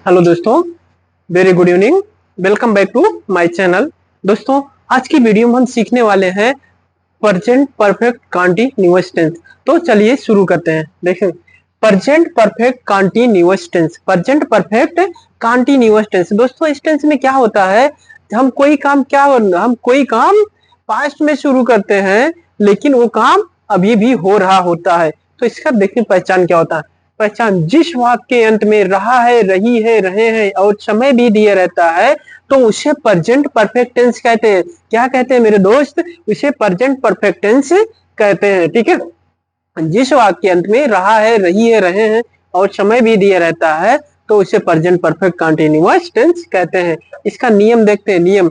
Hello दोस्तों, very good evening. Welcome back to my channel. दोस्तों, आज की वीडियो में हम सीखने वाले हैं प्रेजेंट परफेक्ट कंटीन्यूअस टेंस। तो चलिए शुरू करते हैं। देखें, present perfect continuous tense, present perfect continuous tense. दोस्तों, इस टेंस में क्या होता है, हम कोई काम पास्ट में शुरू करते हैं, लेकिन वो काम अभी भी हो रहा होता है। तो इसका देखिए पहचान क्या होता है। पहचान, जिस वाक्य के अंत में रहा है, रही है, रहे हैं और समय भी दिया रहता है, तो उसे प्रेजेंट परफेक्ट टेंस कहते हैं। क्या कहते हैं मेरे दोस्त? उसे प्रेजेंट परफेक्ट टेंस कहते हैं। ठीक है, जिस वाक्य के अंत में रहा है, रही है, रहे हैं और समय भी दिया रहता है, तो उसे प्रेजेंट परफेक्ट कंटीन्यूअस टेंस कहते हैं। इसका नियम देखते हैं। नियम,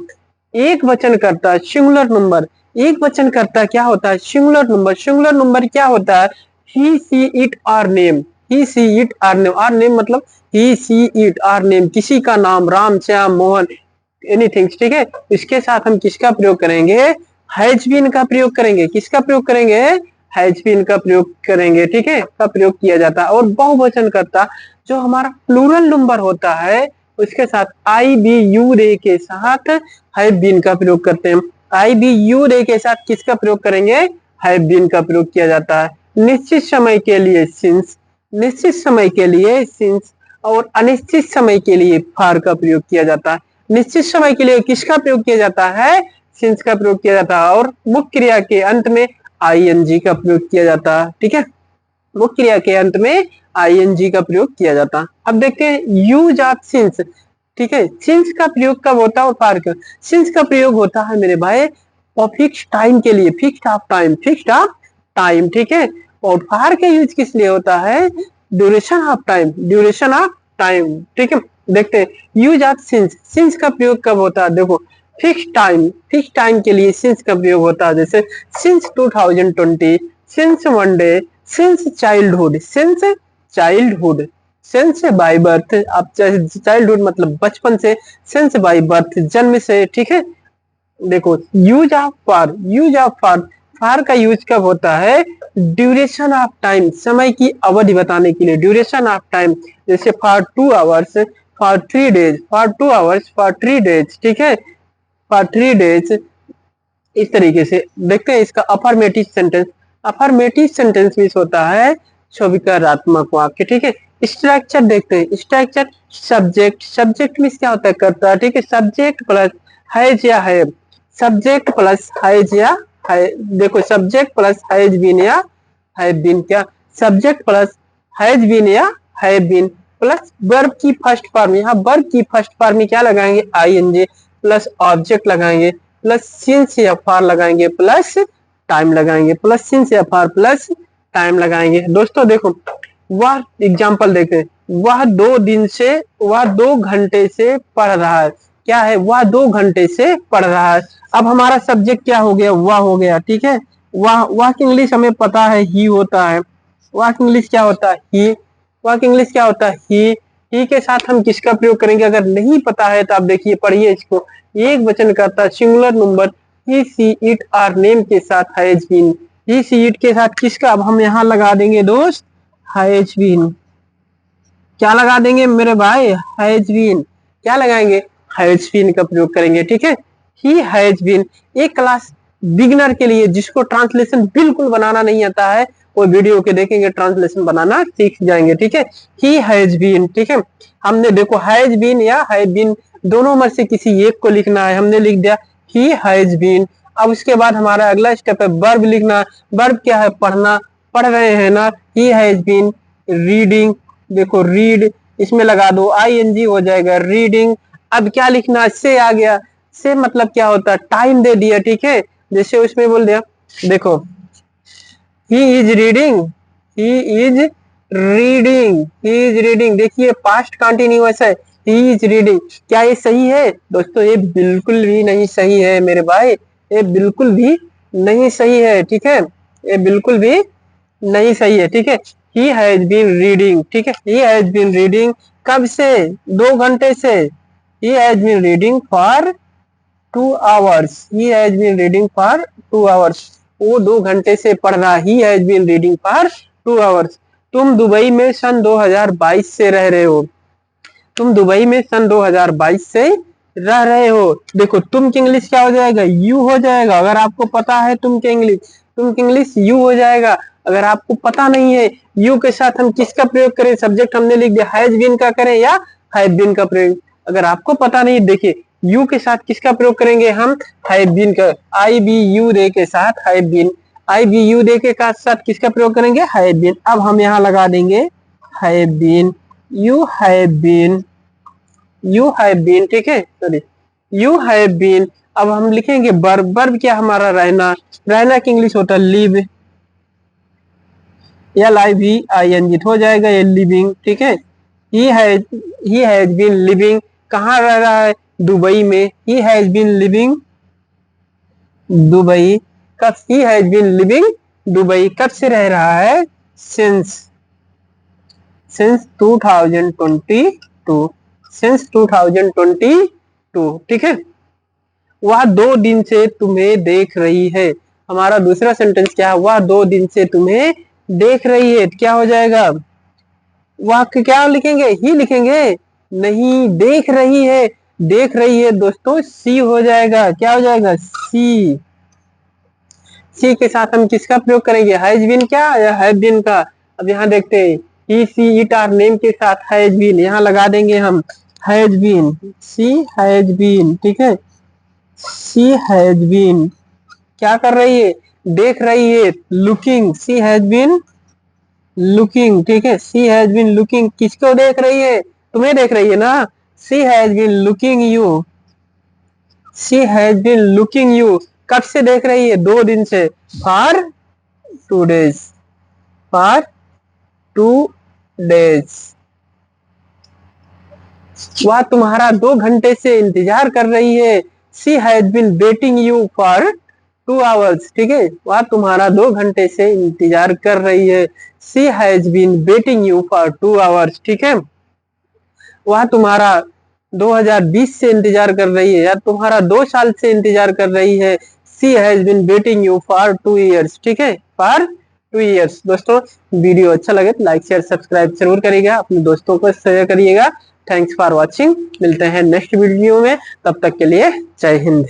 एक वचन करता सिंगुलर नंबर। एक वचन करता क्या होता है? Singular number. सिंगुलर नंबर क्या होता है? He C it are name. He C it are name. Are name मतलब he C it are name, किसी का नाम, राम, श्याम, मोहन, एनीथिंग। ठीक है, इसके साथ हम किसका प्रयोग करेंगे? हैज बीन का प्रयोग करेंगे। किसका प्रयोग करेंगे? हैज बीन का प्रयोग करेंगे। ठीक है, का प्रयोग किया जाता है। और बहुवचन करता जो हमारा प्लूरल नंबर होता है, उसके साथ आई बी यू रे के साथ हैव बीन का प्रयोग करते हैं। आई बी यू रे के साथ किसका प्रयोग करेंगे? हैव बीन का प्रयोग किया जाता है। निश्चित समय के लिए सिंस, निश्चित समय के लिए सिंस और अनिश्चित समय के लिए फार का प्रयोग किया जाता है। निश्चित समय के लिए किसका प्रयोग किया जाता है? सिंस का प्रयोग किया जाता है। और मुख्य क्रिया के अंत में आईएनजी का प्रयोग किया जाता है। ठीक है, मुख्य क्रिया के अंत में आईएनजी का प्रयोग किया जाता है। अब देखते हैं यूज ऑफ सिंस। ठीक है, सिंस का प्रयोग कब होता है और फार का? सिंस का प्रयोग होता है मेरे भाई और फिक्स टाइम के लिए, fixed of time, fixed of time. ठीक है, और फार का यूज किस लिए होता है? Duration of time, duration of time. ठीक है, देखते हैं यूज ऑफ सिंस। सिंस का प्रयोग कब होता है? देखो, फिक्स टाइम, फिक्स टाइम के लिए सिंस का प्रयोग होता है। जैसे since 2020, since one day, since childhood, since childhood, since by birth. आप चाइल्डहुड मतलब बचपन से, सिंस बाय बर्थ जन्म से। ठीक है, देखो use of far, use of far, far का यूज कब होता है? ड्यूरेशन ऑफ टाइम, समय की अवधि बताने के लिए, ड्यूरेशन ऑफ टाइम। जैसे for 2 hours, for 3 days, for 2 hours, for 3 days. ठीक है, फॉर 3 डेज। इस तरीके से देखते हैं इसका affirmative sentence. Affirmative sentence means होता है स्वीकारात्मक वाक्य। ठीक है, स्ट्रक्चर देखते हैं। स्ट्रक्चर, सब्जेक्ट, सब्जेक्ट मीन्स क्या होता है? करता है। ठीक है, सब्जेक्ट प्लस हैज या है, सब्जेक्ट प्लस हैज या है। देखो, सब्जेक्ट प्लस हैज बीन या हैव बीन, क्या सब्जेक्ट प्लस हैज बीन या हैव बीन प्लस वर्ब की फर्स्ट फॉर्म। यहाँ वर्ब की फर्स्ट फॉर्म में क्या लगाएंगे? आईएनजी प्लस ऑब्जेक्ट लगाएंगे प्लस सिंस या फार लगाएंगे प्लस टाइम लगाएंगे, प्लस सिंस या फार प्लस टाइम लगाएंगे। दोस्तों देखो, वह एग्जाम्पल देखें, वह 2 दिन से, वह 2 घंटे से पढ़ रहा है। क्या है? वह 2 घंटे से पढ़ रहा है। अब हमारा सब्जेक्ट क्या हो गया? वह हो गया। ठीक है, वह की इंग्लिश हमें पता है, ही होता है। वह की इंग्लिश क्या होता है? ही। वह की इंग्लिश क्या होता है? ही के साथ हम किसका प्रयोग करेंगे? अगर नहीं पता है तो आप देखिए, पढ़िए इसको। एक वचन करता singular number he C it are name के साथ has been. He C it के साथ किसका? अब हम यहाँ लगा देंगे दोस्त हैज बीन। क्या लगा देंगे मेरे भाई? Has been. क्या लगाएंगे? हैज बीन का प्रयोग करेंगे। ठीक है, ही हैज बीन। एक क्लास बिगिनर के लिए जिसको ट्रांसलेशन बिल्कुल बनाना नहीं आता है, वो वीडियो के देखेंगे, ट्रांसलेशन बनाना सीख जाएंगे। ठीक है, ही हैज बीन। ठीक है, हमने देखो हैज बीन या हैव बीन दोनों में से किसी एक को लिखना है, हमने लिख दिया ही हैज बीन। अब उसके बाद हमारा अगला स्टेप है वर्ब लिखना। वर्ब क्या है? पढ़ना, पढ़ रहे हैं ना। He has been reading. देखो रीड, इसमें लगा दो आईएनजी हो जाएगा रीडिंग। अब क्या लिखना? से आ गया। से मतलब क्या होता है? टाइम दे दिया। ठीक है, जैसे उसमें बोल दिया, देखो he is reading, he is reading, he is reading. देखिए पास्ट कंटिन्यूअस है, ही इज रीडिंग। क्या ये सही है? दोस्तों ये बिल्कुल भी नहीं सही है मेरे भाई, ये बिल्कुल भी नहीं सही है। ठीक है, ये बिल्कुल भी नहीं सही है। ठीक है, ही हैज बीन रीडिंग। ठीक है, ही हैज बीन रीडिंग कब से? 2 घंटे से। He has been reading for 2 hours. He has been reading for 2 hours. वो 2 घंटे से पढ़ रहा। He has been reading for 2 hours. तुम दुबई में सन 2022 से रह रहे हो। तुम दुबई में सन 2022 से रह रहे हो। देखो तुम की इंग्लिश क्या हो जाएगा, यू हो जाएगा। अगर आपको पता है तुम के इंग्लिश यू हो जाएगा। अगर आपको पता नहीं है यू के साथ हम किसका प्रयोग करें, सब्जेक्ट हमने लिख दिया हैज बीन का करें या हैव बीन का प्रयोग। अगर आपको पता नहीं, देखिए यू के साथ किसका प्रयोग करेंगे हम, हैव बीन का। आई बी यू दे के साथ have been, I we you they के साथ किसका प्रयोग करेंगे, हैव बीन। अब हम यहाँ लगा देंगे have been, you have been, you have been, ठीक है, सॉरी यू हैव बीन। अब हम लिखेंगे वर्ब, वर्ब क्या हमारा रहना, रहना की इंग्लिश होता है लिव, LIVING हो जाएगा ये लिविंग, ठीक है। ही हैज बीन लिविंग, कहाँ रह रहा है, दुबई में। He has been living Dubai, कब, he has been living Dubai, कब से रह रहा है, सिंस 2022, सिंस 2022, ठीक है। वह 2 दिन से तुम्हें देख रही है। हमारा दूसरा सेंटेंस क्या है, वह 2 दिन से तुम्हें देख रही है, क्या हो जाएगा, वह क्या लिखेंगे, ही लिखेंगे, नहीं, देख रही है, देख रही है दोस्तों, सी हो जाएगा, क्या हो जाएगा, सी। सी के साथ हम किसका प्रयोग करेंगे, हैज बीन क्या या हैव बीन का। अब यहाँ देखते हैं, he C it are name के साथ हैज बीन, यहाँ लगा देंगे हम has been, she has been, ठीक है। सी हैज बीन क्या कर रही है, देख रही है, looking, she has been looking, ठीक है। सी हैज बीन लुकिंग, किसको देख रही है, तुम्हें देख रही है ना। She has been looking you, she has been looking you, कब से देख रही है, 2 दिन से, फॉर 2 डेज, फॉर 2 डेज। वह तुम्हारा 2 घंटे से इंतजार कर रही है, she has been waiting you for 2 hours, ठीक है। वह तुम्हारा 2 घंटे से इंतजार कर रही है, she has been waiting you for 2 hours, ठीक है। वह तुम्हारा 2020 से इंतजार कर रही है या तुम्हारा 2 साल से इंतजार कर रही है, she has been waiting you for 2 years, ठीक है, फॉर 2 ईयर्स। दोस्तों वीडियो अच्छा लगे तो लाइक शेयर सब्सक्राइब जरूर करिएगा, अपने दोस्तों को शेयर करिएगा। थैंक्स फॉर वॉचिंग, मिलते हैं नेक्स्ट वीडियो में, तब तक के लिए जय हिंद।